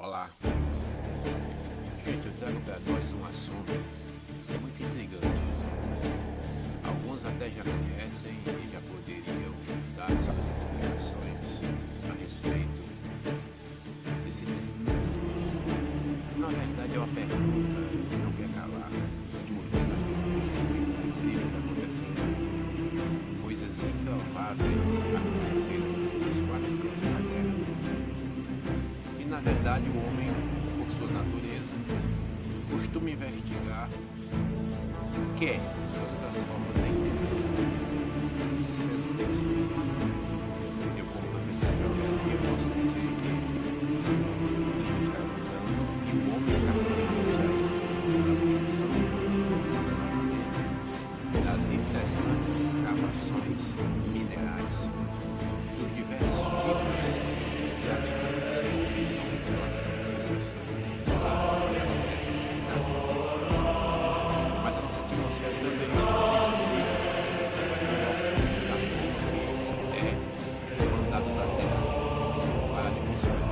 Olá, gente, eu trago para nós um assunto muito intrigante. Alguns até já conhecem e já poderiam dar suas explicações a respeito desse tema. Na verdade, é uma pergunta que não quer calar. Nos últimos dias, coisas incríveis acontecendo, coisas improváveis acontecendo nos quatro cantos da Terra. E na verdade o homem, por sua natureza, costuma investigar, quer de todas as formas de entender esses fenômenos. Eu, como professor de geografia, posso dizer que está mudando e o homem já foi das incessantes escavações minerais dos diversos tipos de atividades. Mas a nossa atmosfera também é mandado da Terra para a atmosfera.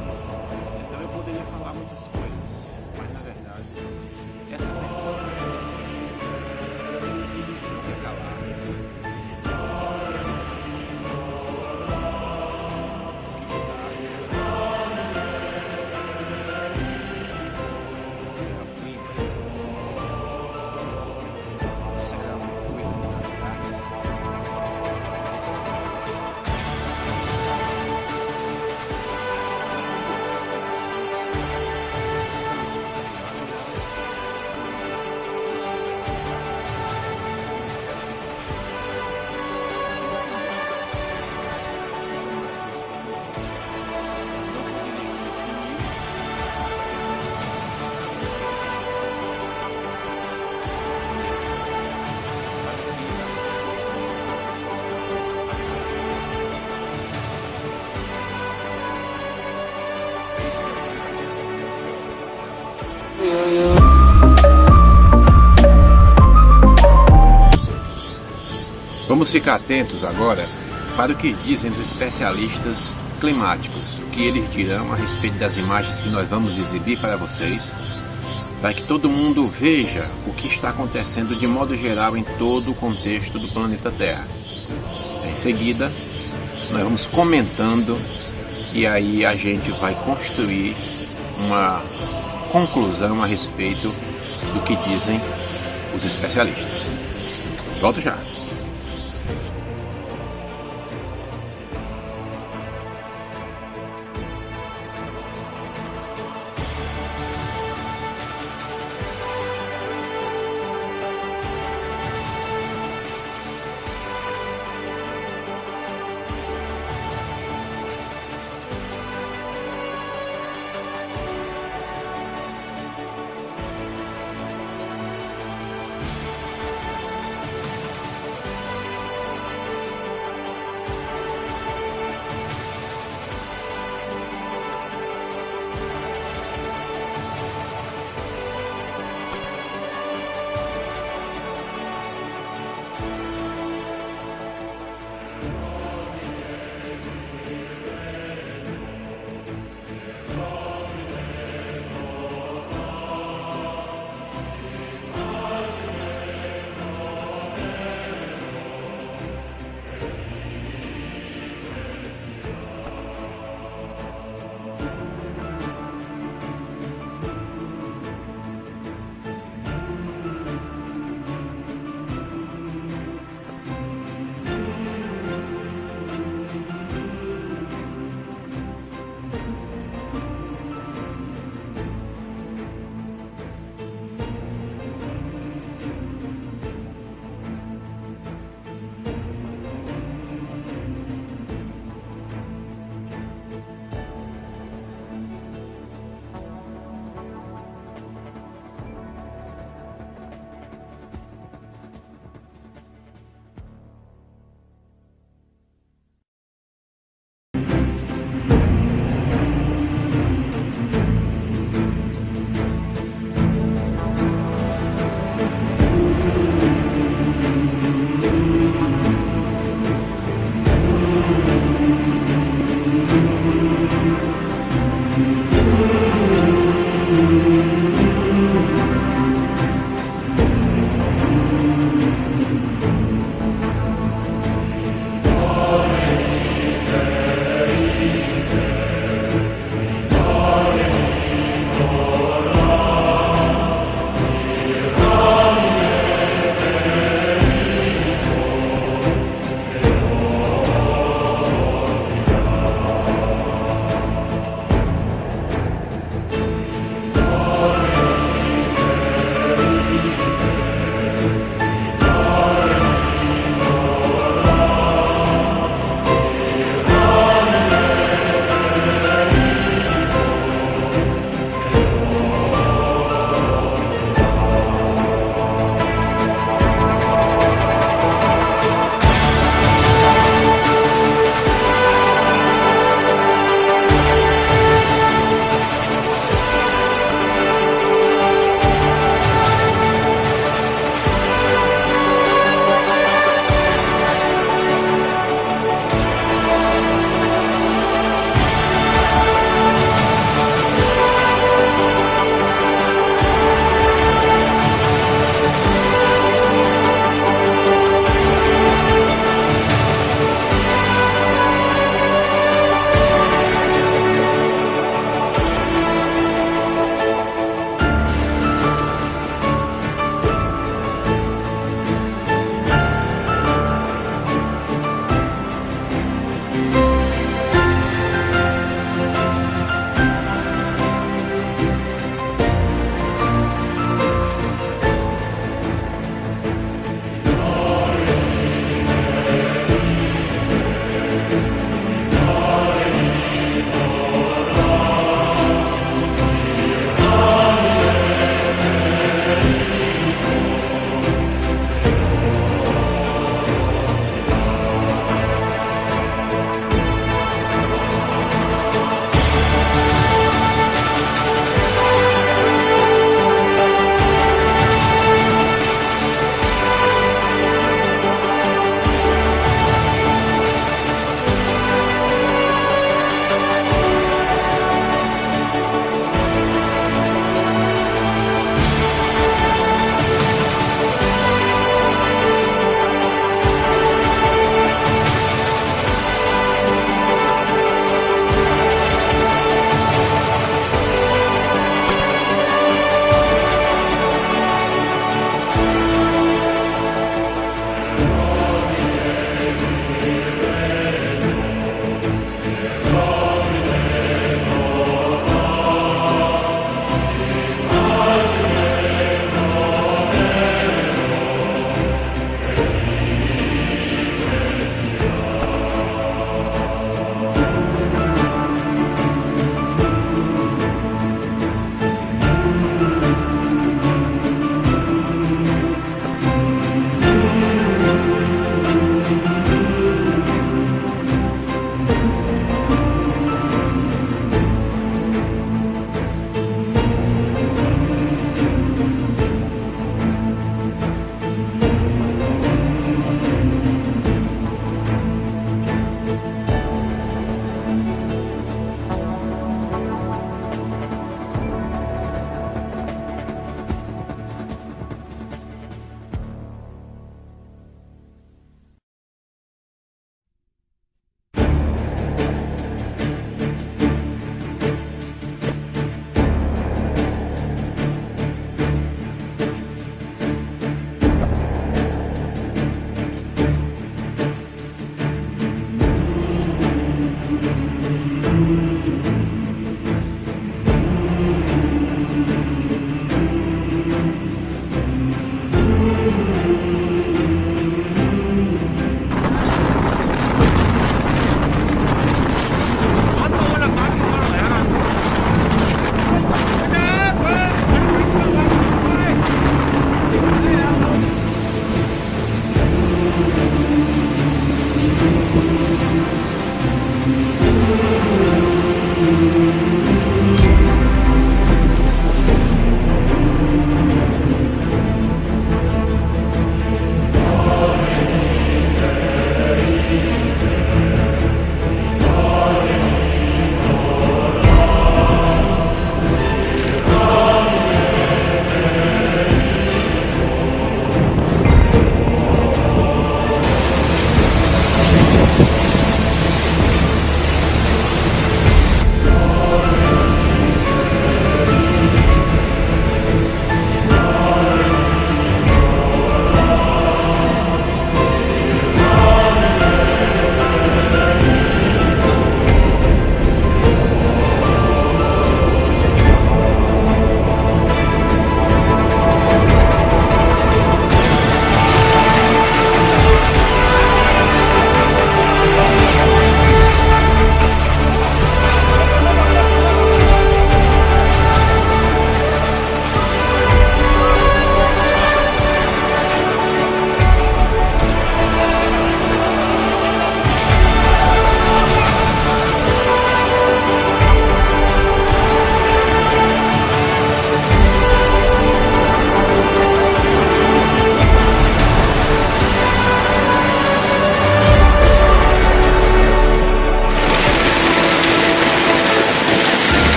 Então eu poderia falar muitas coisas, mas na verdade essa pergunta não quer calar. Vamos ficar atentos agora para o que dizem os especialistas climáticos, o que eles dirão a respeito das imagens que nós vamos exibir para vocês, para que todo mundo veja o que está acontecendo de modo geral em todo o contexto do planeta Terra. Em seguida, nós vamos comentando e aí a gente vai construir uma conclusão a respeito do que dizem os especialistas. Volto já.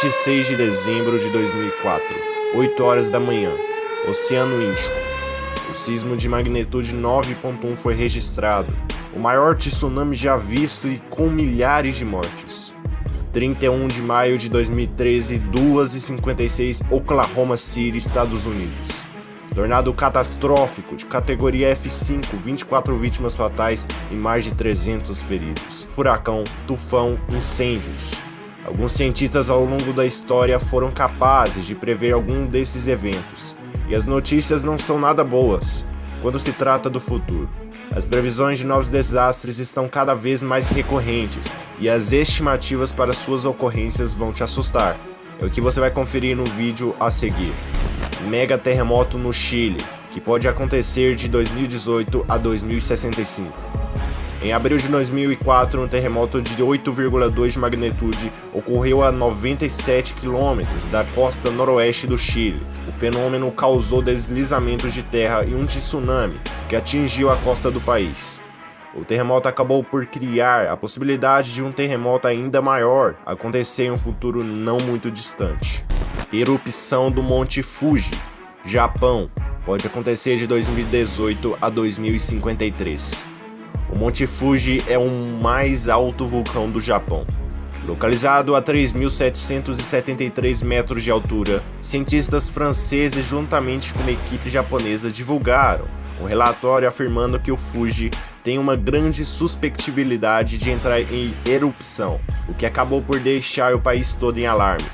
26 de dezembro de 2004, 8 horas da manhã, Oceano Índico. O sismo de magnitude 9.1 foi registrado, o maior tsunami já visto e com milhares de mortes. 31 de maio de 2013, 2h56, Oklahoma City, Estados Unidos. Tornado catastrófico de categoria F5, 24 vítimas fatais e mais de 300 feridos. Furacão, tufão, incêndios. Alguns cientistas ao longo da história foram capazes de prever algum desses eventos, e as notícias não são nada boas quando se trata do futuro. As previsões de novos desastres estão cada vez mais recorrentes, e as estimativas para suas ocorrências vão te assustar. É o que você vai conferir no vídeo a seguir. Mega terremoto no Chile, que pode acontecer de 2018 a 2065. Em abril de 2004, um terremoto de 8,2 de magnitude ocorreu a 97 quilômetros da costa noroeste do Chile. O fenômeno causou deslizamentos de terra e um tsunami que atingiu a costa do país. O terremoto acabou por criar a possibilidade de um terremoto ainda maior acontecer em um futuro não muito distante. Erupção do Monte Fuji, Japão, pode acontecer de 2018 a 2053. O Monte Fuji é o mais alto vulcão do Japão. Localizado a 3.773 metros de altura, cientistas franceses juntamente com uma equipe japonesa divulgaram um relatório afirmando que o Fuji tem uma grande susceptibilidade de entrar em erupção, o que acabou por deixar o país todo em alarme.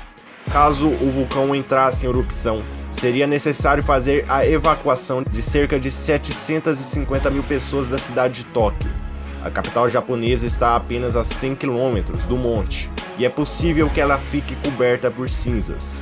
Caso o vulcão entrasse em erupção, seria necessário fazer a evacuação de cerca de 750 mil pessoas da cidade de Tóquio. A capital japonesa está a apenas a 100 km do monte, e é possível que ela fique coberta por cinzas.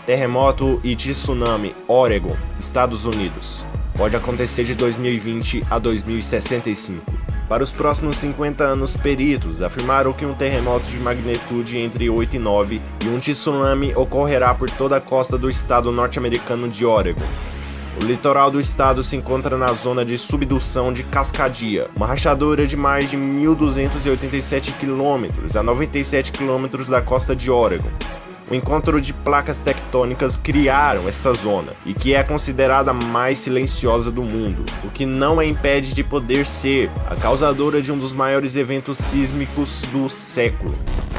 Terremoto e tsunami, Oregon, Estados Unidos. Pode acontecer de 2020 a 2065. Para os próximos 50 anos, peritos afirmaram que um terremoto de magnitude entre 8 e 9 e um tsunami ocorrerá por toda a costa do estado norte-americano de Oregon. O litoral do estado se encontra na zona de subdução de Cascadia, uma rachadura de mais de 1.287 km a 97 km da costa de Oregon. O encontro de placas tectônicas criaram essa zona, e que é considerada a mais silenciosa do mundo, o que não a impede de poder ser a causadora de um dos maiores eventos sísmicos do século.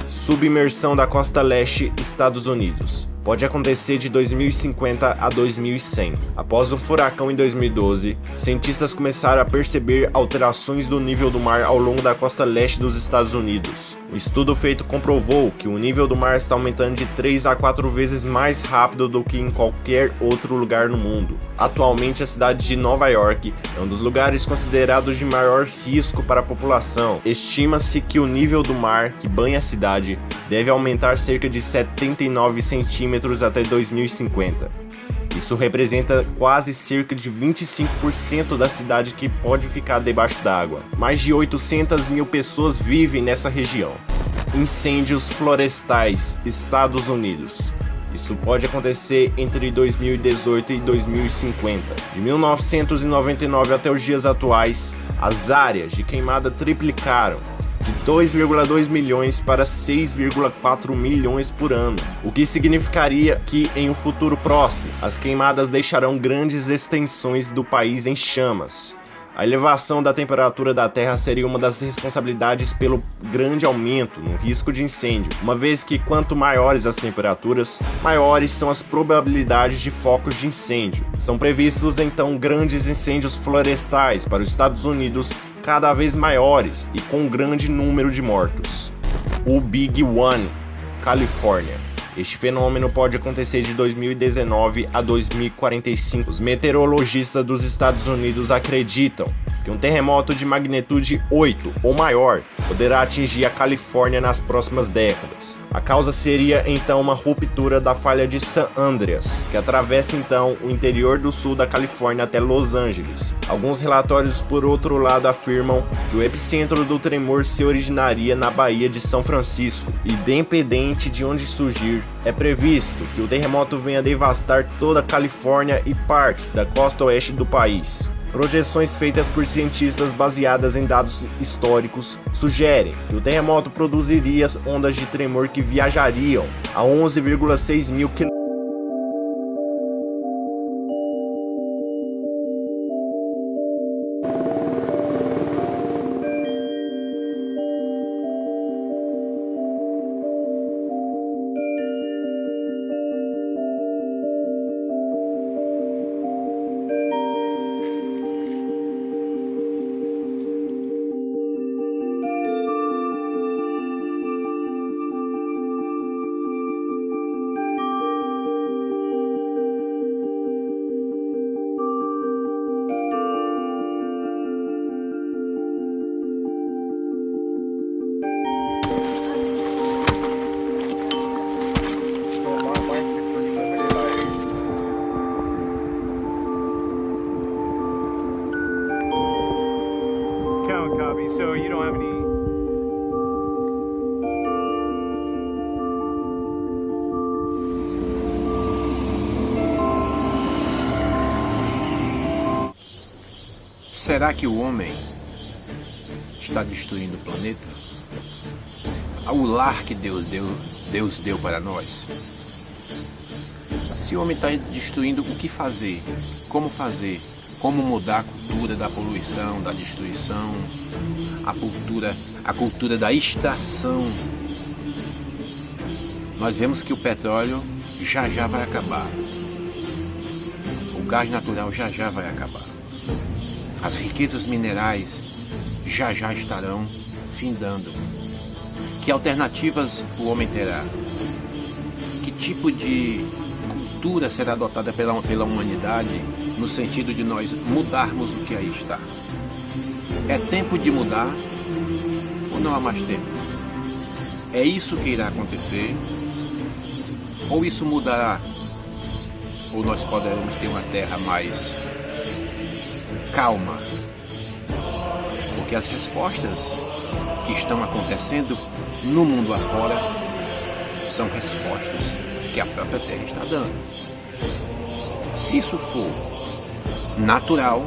Submersão da costa leste, Estados Unidos. Pode acontecer de 2050 a 2100. Após um furacão em 2012, cientistas começaram a perceber alterações do nível do mar ao longo da costa leste dos Estados Unidos. Um estudo feito comprovou que o nível do mar está aumentando de 3 a 4 vezes mais rápido do que em qualquer outro lugar no mundo. Atualmente, a cidade de Nova York é um dos lugares considerados de maior risco para a população. Estima-se que o nível do mar que banha a cidade deve aumentar cerca de 79 centímetros até 2050. Isso representa quase cerca de 25% da cidade que pode ficar debaixo d'água. Mais de 800 mil pessoas vivem nessa região. Incêndios florestais, Estados Unidos. Isso pode acontecer entre 2018 e 2050. De 1999 até os dias atuais, as áreas de queimada triplicaram, de 2,2 milhões para 6,4 milhões por ano, o que significaria que em um futuro próximo as queimadas deixarão grandes extensões do país em chamas. A elevação da temperatura da Terra seria uma das responsabilidades pelo grande aumento no risco de incêndio, uma vez que quanto maiores as temperaturas, maiores são as probabilidades de focos de incêndio. São previstos então grandes incêndios florestais para os Estados Unidos cada vez maiores e com um grande número de mortos. O Big One, Califórnia. Este fenômeno pode acontecer de 2019 a 2045. Os meteorologistas dos Estados Unidos acreditam que um terremoto de magnitude 8 ou maior poderá atingir a Califórnia nas próximas décadas. A causa seria então uma ruptura da falha de San Andreas, que atravessa então o interior do sul da Califórnia até Los Angeles. Alguns relatórios, por outro lado, afirmam que o epicentro do tremor se originaria na Baía de São Francisco, e independente de onde surgir, é previsto que o terremoto venha devastar toda a Califórnia e partes da costa oeste do país. Projeções feitas por cientistas baseadas em dados históricos sugerem que o terremoto produziria ondas de tremor que viajariam a 11,6 mil km. So you don't have any. Será que o homem está destruindo o planeta? O lar que Deus deu para nós? Se o homem está destruindo, o que fazer? Como mudar a cultura da poluição, da destruição, a cultura da extração? Nós vemos que o petróleo já vai acabar. O gás natural já vai acabar. As riquezas minerais já estarão findando. Que alternativas o homem terá? Que tipo de cultura será adotada pela humanidade no sentido de nós mudarmos o que aí está? É tempo de mudar ou não há mais tempo? É isso que irá acontecer? Ou isso mudará? Ou nós poderemos ter uma terra mais calma? Porque as respostas que estão acontecendo no mundo afora são respostas que a própria Terra está dando. Se isso for natural,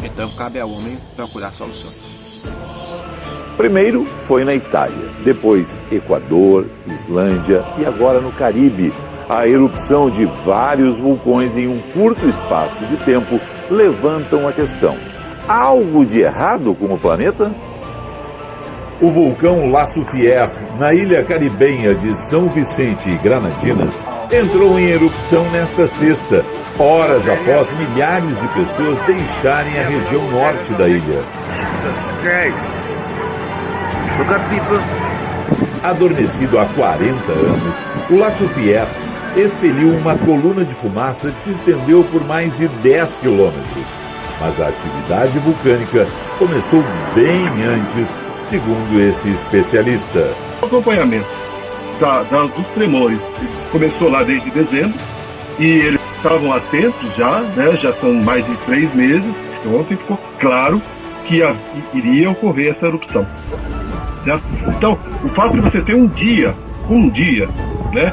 então cabe ao homem procurar soluções. Primeiro foi na Itália, depois Equador, Islândia e agora no Caribe. A erupção de vários vulcões em um curto espaço de tempo levantam a questão: há algo de errado com o planeta? O vulcão La Soufrière, na ilha caribenha de São Vicente e Granadinas, entrou em erupção nesta sexta, horas após milhares de pessoas deixarem a região norte da ilha. Jesus Christ! Look at people. Adormecido há 40 anos, o La Soufrière expeliu uma coluna de fumaça que se estendeu por mais de 10 quilômetros. Mas a atividade vulcânica começou bem antes, segundo esse especialista. O acompanhamento dos tremores começou lá desde dezembro e eles estavam atentos já, né? Já são mais de 3 meses. Então, ontem ficou claro que iria ocorrer essa erupção, certo? Então, o fato de você ter um dia, né,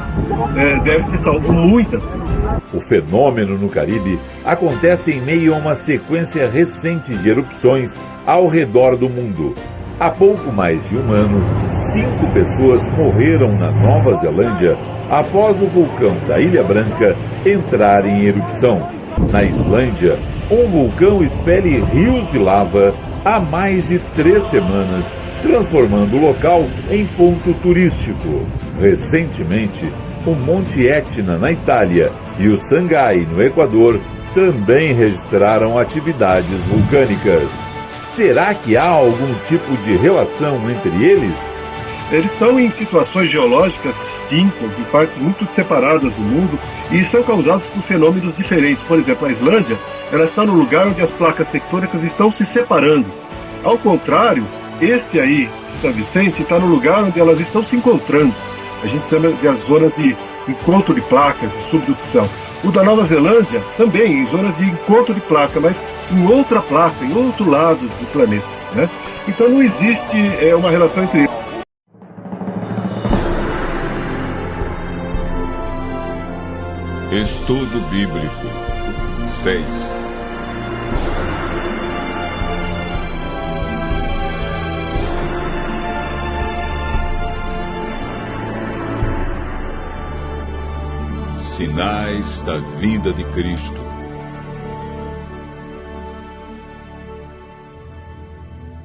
deve ter salvo muitas coisas. O fenômeno no Caribe acontece em meio a uma sequência recente de erupções ao redor do mundo. Há pouco mais de um ano, 5 pessoas morreram na Nova Zelândia após o vulcão da Ilha Branca entrar em erupção. Na Islândia, um vulcão expele rios de lava há mais de 3 semanas, transformando o local em ponto turístico. Recentemente, o Monte Etna, na Itália, e o Sangay, no Equador, também registraram atividades vulcânicas. Será que há algum tipo de relação entre eles? Eles estão em situações geológicas distintas, em partes muito separadas do mundo, e são causados por fenômenos diferentes. Por exemplo, a Islândia, ela está no lugar onde as placas tectônicas estão se separando. Ao contrário, esse aí, de São Vicente, está no lugar onde elas estão se encontrando. A gente chama de as zonas de encontro de placas, de subdução. O da Nova Zelândia, também em zonas de encontro de placa, mas em outra placa, em outro lado do planeta, né? Então não existe uma relação entre eles. Estudo Bíblico 6. sinais da vinda de Cristo.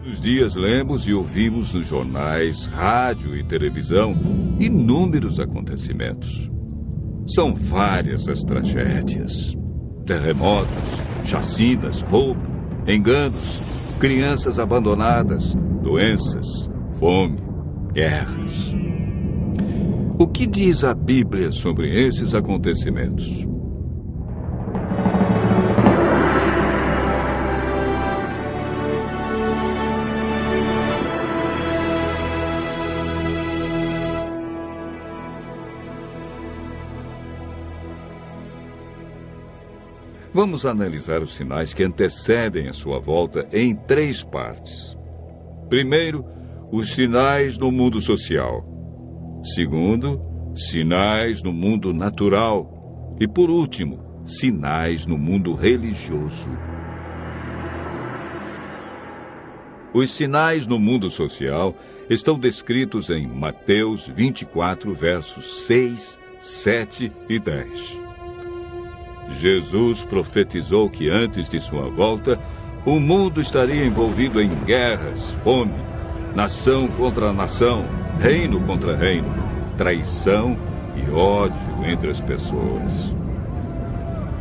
Nos dias lemos e ouvimos nos jornais, rádio e televisão inúmeros acontecimentos. São várias as tragédias: terremotos, chacinas, roubo, enganos, crianças abandonadas, doenças, fome, guerras. O que diz a Bíblia sobre esses acontecimentos? Vamos analisar os sinais que antecedem a sua volta em 3 partes. Primeiro, os sinais no mundo social. Segundo, sinais no mundo natural. E, por último, sinais no mundo religioso. Os sinais no mundo social estão descritos em Mateus 24, versos 6, 7 e 10. Jesus profetizou que antes de sua volta, o mundo estaria envolvido em guerras, fome, nação contra nação, reino contra reino, traição e ódio entre as pessoas.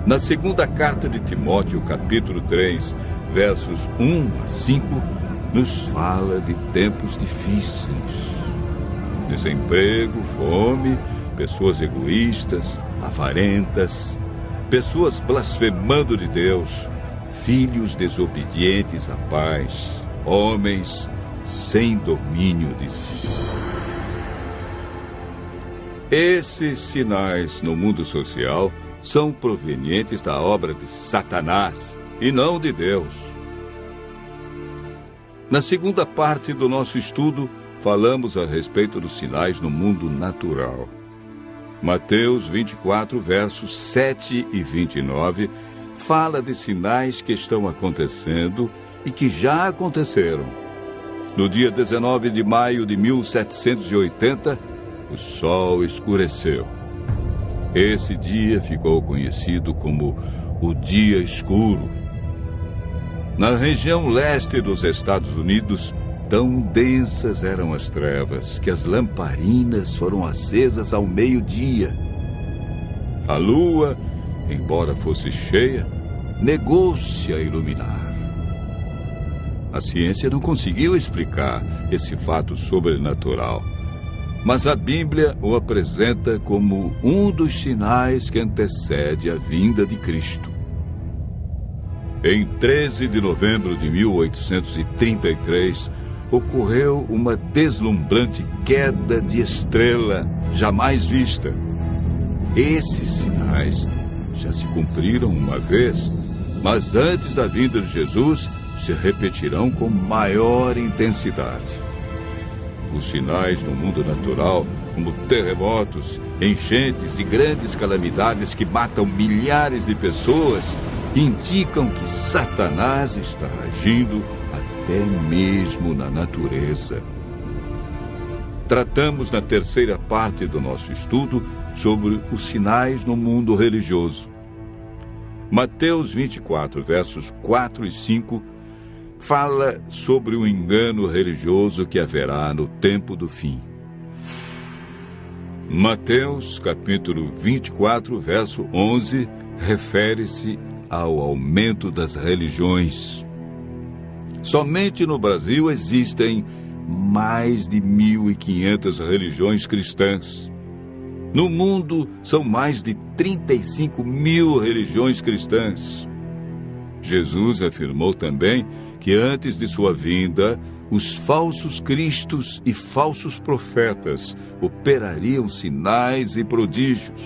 Na segunda carta de Timóteo, capítulo 3, versos 1 a 5, nos fala de tempos difíceis. Desemprego, fome, pessoas egoístas, avarentas, pessoas blasfemando de Deus, filhos desobedientes à paz, homens sem domínio de si. Esses sinais no mundo social são provenientes da obra de Satanás e não de Deus. Na segunda parte do nosso estudo, falamos a respeito dos sinais no mundo natural. Mateus 24, versos 7 e 29, fala de sinais que estão acontecendo e que já aconteceram. No dia 19 de maio de 1780, o sol escureceu. Esse dia ficou conhecido como o Dia Escuro. Na região leste dos Estados Unidos, tão densas eram as trevas que as lamparinas foram acesas ao meio-dia. A lua, embora fosse cheia, negou-se a iluminar. A ciência não conseguiu explicar esse fato sobrenatural, mas a Bíblia o apresenta como um dos sinais que antecede a vinda de Cristo. Em 13 de novembro de 1833, ocorreu uma deslumbrante queda de estrela jamais vista. Esses sinais já se cumpriram uma vez, mas antes da vinda de Jesus se repetirão com maior intensidade. Os sinais no mundo natural, como terremotos, enchentes e grandes calamidades que matam milhares de pessoas, indicam que Satanás está agindo até mesmo na natureza. Tratamos na terceira parte do nosso estudo sobre os sinais no mundo religioso. Mateus 24, versos 4 e 5, fala sobre o engano religioso que haverá no tempo do fim. Mateus, capítulo 24, verso 11, refere-se ao aumento das religiões. Somente no Brasil existem mais de 1.500 religiões cristãs. No mundo, são mais de 35 mil religiões cristãs. Jesus afirmou também que antes de sua vinda, os falsos cristos e falsos profetas operariam sinais e prodígios.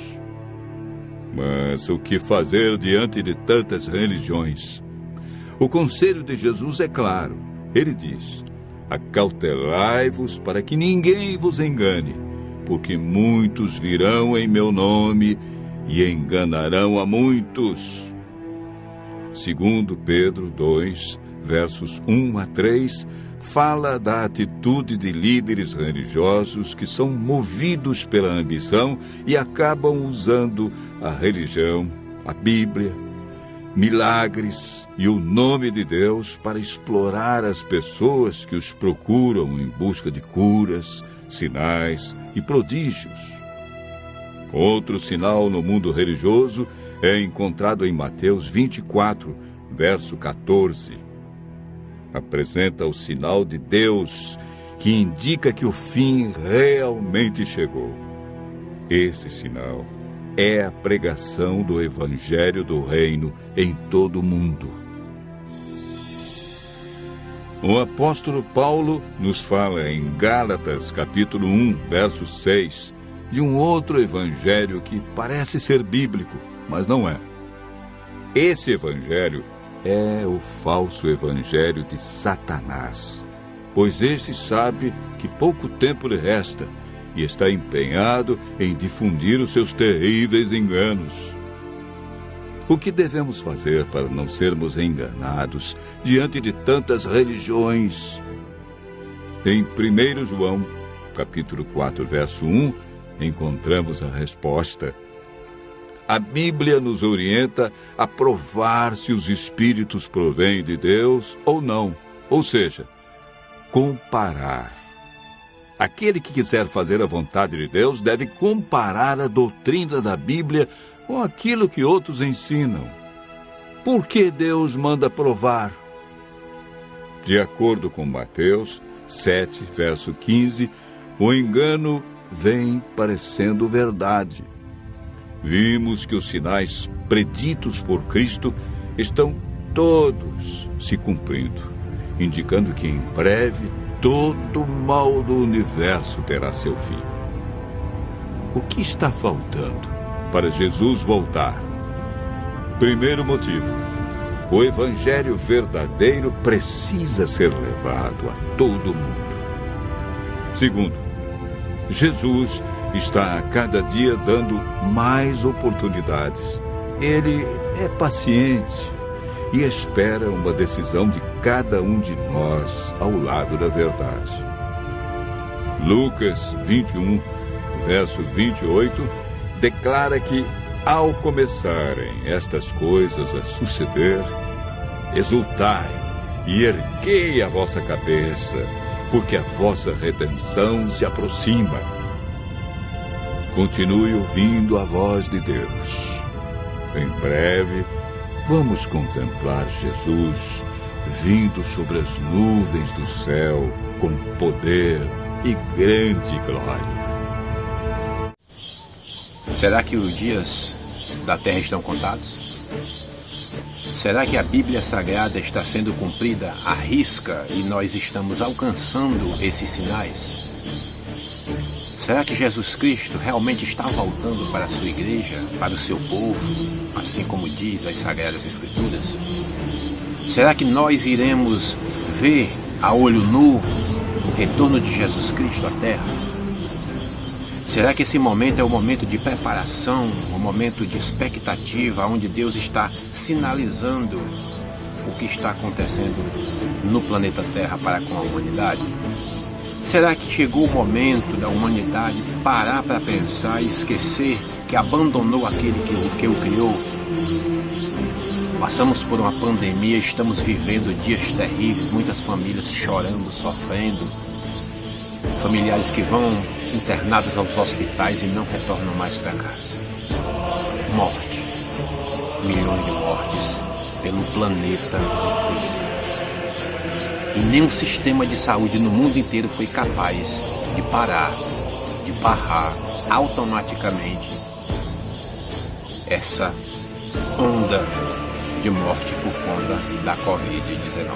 Mas o que fazer diante de tantas religiões? O conselho de Jesus é claro. Ele diz: acautelai-vos para que ninguém vos engane, porque muitos virão em meu nome e enganarão a muitos. Segundo Pedro 2, versos 1 a 3, fala da atitude de líderes religiosos que são movidos pela ambição e acabam usando a religião, a Bíblia, milagres e o nome de Deus para explorar as pessoas que os procuram em busca de curas, sinais e prodígios. Outro sinal no mundo religioso é encontrado em Mateus 24, verso 14. Apresenta o sinal de Deus que indica que o fim realmente chegou. Esse sinal é a pregação do Evangelho do Reino em todo o mundo. O apóstolo Paulo nos fala em Gálatas, capítulo 1, verso 6, de um outro evangelho que parece ser bíblico, mas não é. Esse evangelho é o falso evangelho de Satanás, pois este sabe que pouco tempo lhe resta e está empenhado em difundir os seus terríveis enganos. O que devemos fazer para não sermos enganados diante de tantas religiões? Em 1 João, capítulo 4, verso 1, encontramos a resposta. A Bíblia nos orienta a provar se os espíritos provêm de Deus ou não, ou seja, comparar. Aquele que quiser fazer a vontade de Deus deve comparar a doutrina da Bíblia com aquilo que outros ensinam. Por que Deus manda provar? De acordo com Mateus 7, verso 15, o engano vem parecendo verdade. Vimos que os sinais preditos por Cristo estão todos se cumprindo, indicando que em breve todo o mal do universo terá seu fim. O que está faltando para Jesus voltar? Primeiro motivo: o evangelho verdadeiro precisa ser levado a todo mundo. Segundo, Jesus está a cada dia dando mais oportunidades. Ele é paciente e espera uma decisão de cada um de nós ao lado da verdade. Lucas 21, verso 28, declara que, ao começarem estas coisas a suceder, exultai e erguei a vossa cabeça, porque a vossa redenção se aproxima. Continue ouvindo a voz de Deus. Em breve, vamos contemplar Jesus vindo sobre as nuvens do céu com poder e grande glória. Será que os dias da Terra estão contados? Será que a Bíblia Sagrada está sendo cumprida à risca e nós estamos alcançando esses sinais? Será que Jesus Cristo realmente está voltando para a sua igreja, para o seu povo, assim como diz as Sagradas Escrituras? Será que nós iremos ver a olho nu o retorno de Jesus Cristo à Terra? Será que esse momento é o momento de preparação, o momento de expectativa, onde Deus está sinalizando o que está acontecendo no planeta Terra para com a humanidade? Será que chegou o momento da humanidade parar para pensar e esquecer que abandonou aquele que o criou? Passamos por uma pandemia, estamos vivendo dias terríveis, muitas famílias chorando, sofrendo, familiares que vão internados aos hospitais e não retornam mais para casa. Morte, milhões de mortes pelo planeta inteiro. E nenhum sistema de saúde no mundo inteiro foi capaz de parar, de barrar automaticamente essa onda de morte por conta da Covid-19.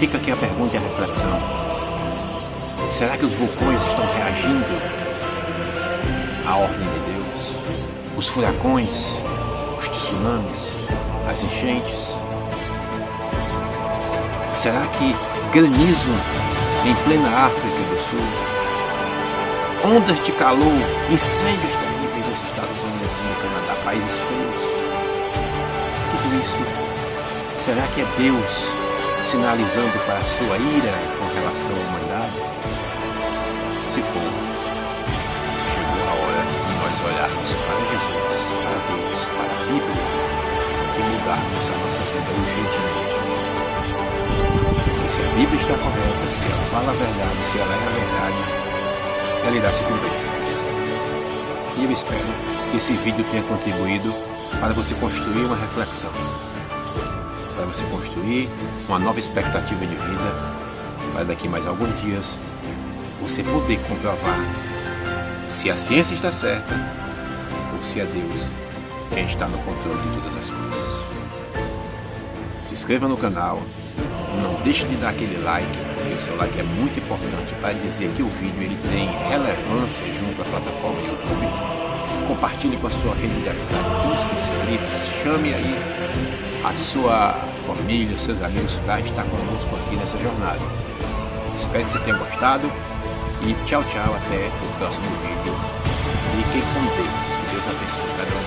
Fica aqui a pergunta e a reflexão. Será que os vulcões estão reagindo à ordem de Deus? Os furacões, os tsunamis, as enchentes? Será que granizo em plena África do Sul? Ondas de calor, incêndios terríveis nos Estados Unidos e no Canadá, países frios? Tudo isso, será que é Deus sinalizando para a sua ira com relação à humanidade? Se for, chegou a hora de nós olharmos para Jesus, para Deus, para a Bíblia e mudarmos a nossa vida urgentemente. Porque se a Bíblia está correta, se ela fala a verdade, se ela é a verdade, ela irá se cumprir. E eu espero que esse vídeo tenha contribuído para você construir uma reflexão, para você construir uma nova expectativa de vida, para daqui mais alguns dias você poder comprovar se a ciência está certa ou se é Deus quem está no controle de todas as coisas. Se inscreva no canal, não deixe de dar aquele like, porque o seu like é muito importante para dizer que o vídeo ele tem relevância junto à plataforma YouTube. Compartilhe com a sua rede de amizade, busque inscritos, chame aí a sua família, os seus amigos para estar conosco aqui nessa jornada. Espero que você tenha gostado e tchau, tchau, até o próximo vídeo. Fiquem com Deus, que Deus abençoe cada um.